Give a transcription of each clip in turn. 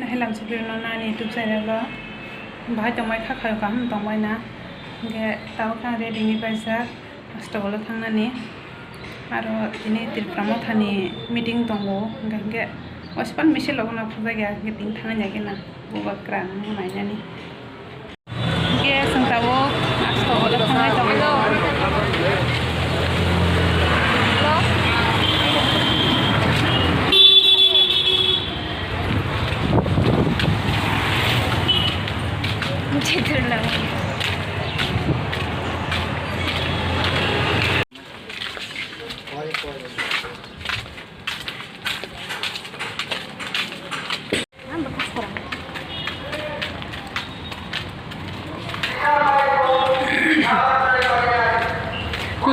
helam sibirno nani YouTube channel lo bahai tongmai khakhayo kam tongmai na ge taw khang ready ni paisa stol thangnani aro tini tirpramo thani meeting tongo ge ospan misil logna phuja ge meeting thangnya ge na buba krang mainani ge sangtawo stol thangnai tongo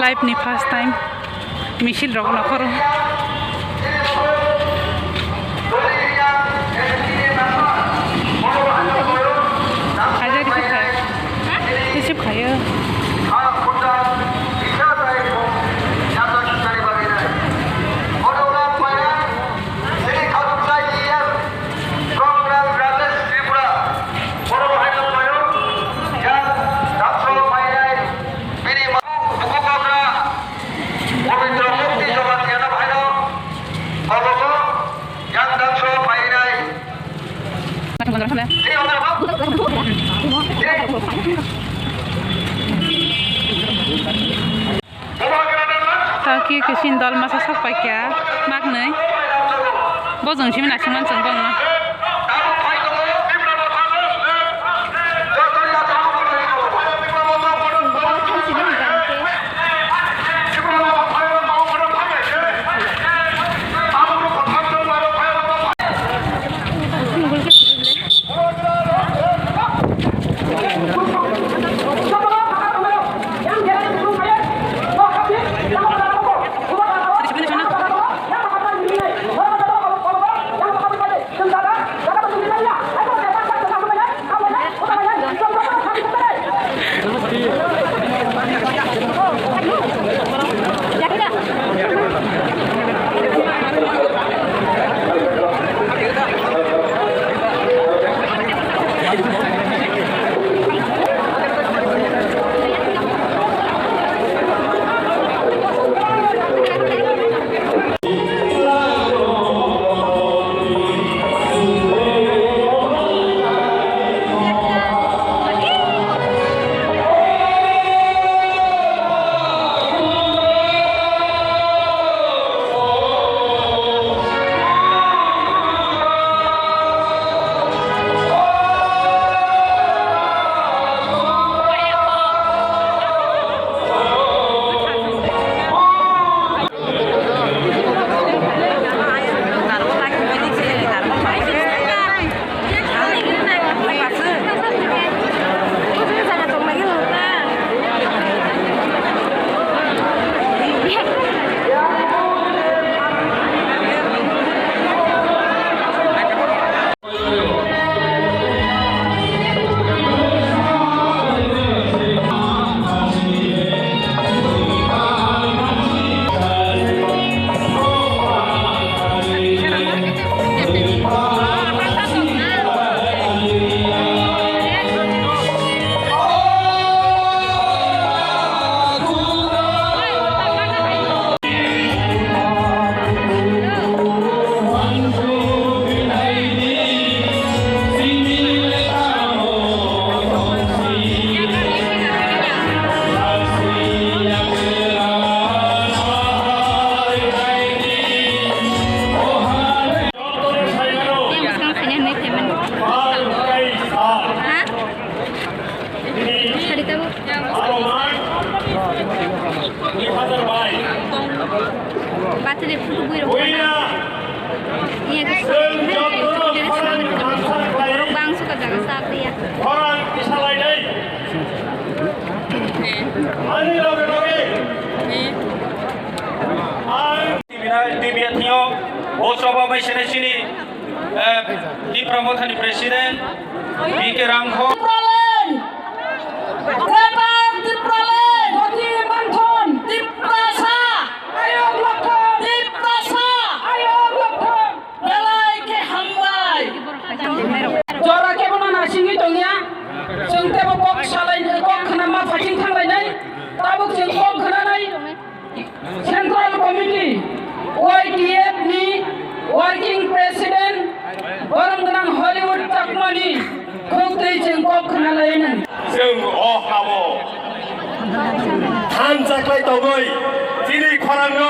live ni first time misil rok na koro aja disip kaya Taki kesin dal masa sampai kya magnai bozong sih mana cuman sembang mah Baterai full buiro iya orang bang suka jaga sapi ya orang bisa lain deh ani lagi di Vietnam Osaba Malaysia sini di Pramothani Presiden BK Rangho Jangan ধান চাকলাই তগৈ যিনি খৰাংগ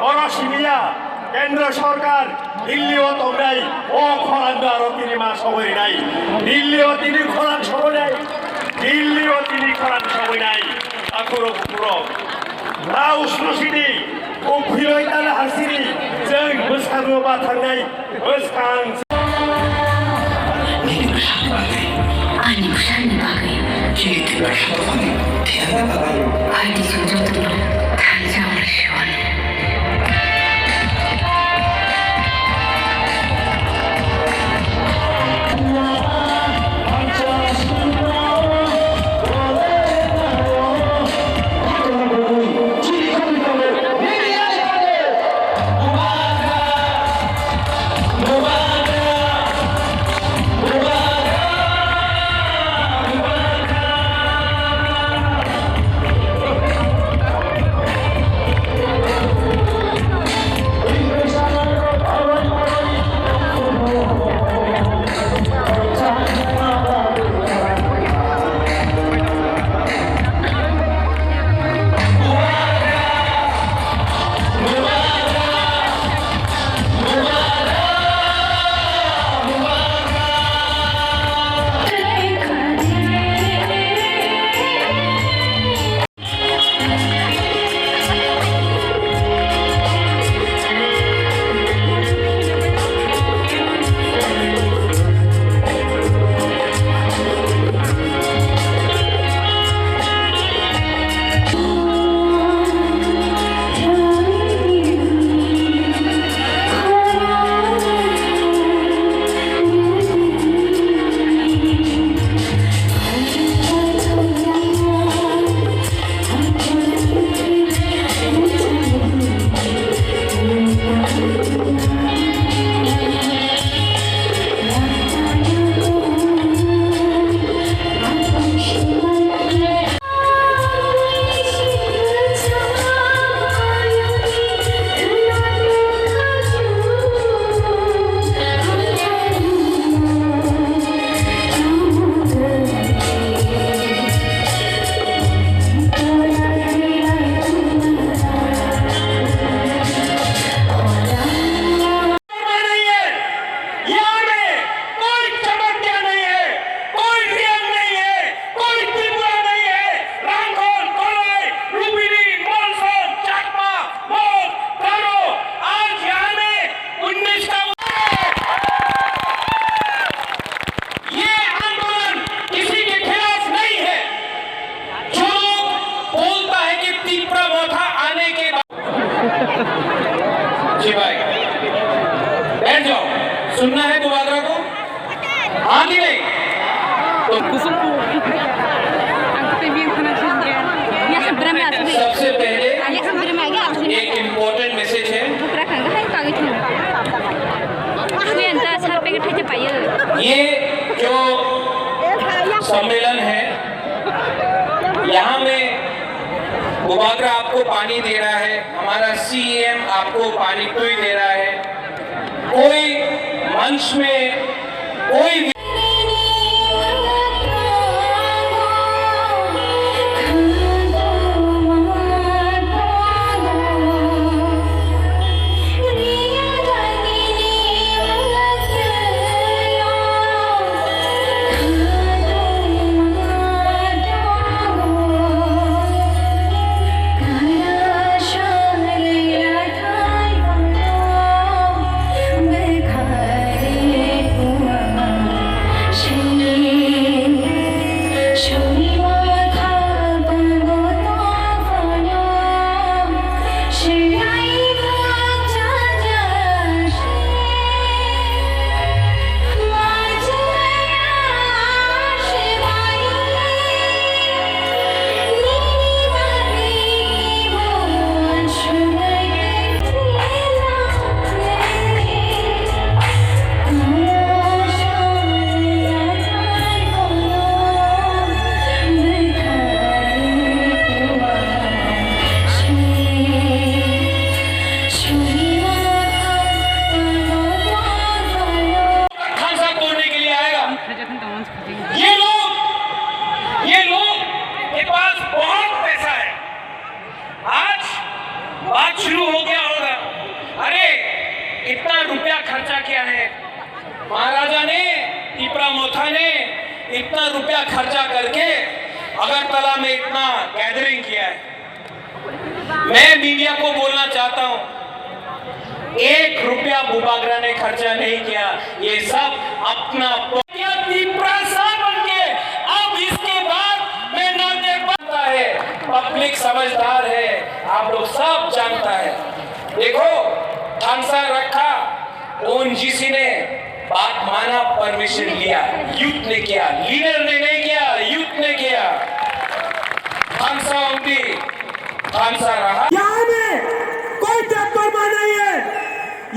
অৰচিবিয়া কেন্দ্র সরকার দিল্লিও তোমরাই ও খরাং আরো 3 মাস সময় নাই দিল্লিও তিনি খরাং সময় নাই দিল্লিও তিনি খরাং সময় নাই আখরো পুরো না উষ্ণসিনি ও ভিলইতাল হাসিনি जों मोसानो बा थांनाय मोसां आंनि फिसानि बागै आंनि जोंजों थांजावसिगोन जी भाई बैठ जाओ सुनना है मुबादरा को हाँ कि नहीं सबसे पहले एक इम्पोर्टेंट मैसेज है ये जो सम्मेलन है यहाँ में मुबादरा आपको पानी दे रहा है, हमारा सीएम आपको पानी कोई दे रहा है, कोई मंच में कोई Bye. तिपरा मोथा ने इतना रुपया खर्चा करके अगरतला में इतना गैदरिंग किया है। मैं मीडिया को बोलना चाहता हूं, 1 रुपया बुबागरा ने खर्चा नहीं किया, ये सब अपना तिपरा साहब बनके अब इसके बाद मैं ना दे पाता है। पब्लिक समझदार है, आप लोग सब जानता है। देखो थानसा रखा, ओएनजीसी ने बात माना, परमिशन लिया, यूथ ने किया, लीडर ने नहीं किया, यूथ ने किया। थानसा उमटी, थानसा रहा। यहाँ में कोई ट्रैक्टर नहीं है,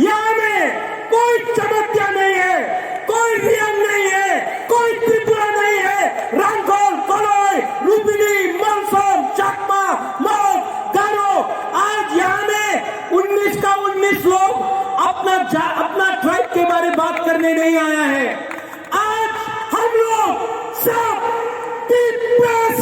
यहाँ में कोई चमत्या नहीं है, कोई रियंग नहीं है, कोई त्रिपुरा नहीं है। रंगोल, कलोई, रुबिनी, मनसोम, चकमा, मौत, गारो, आज यहाँ में 19 का 19 लोग अपना ट्राइब के बारे में बात करने नहीं आया है। आज हम लोग सब तिब्बत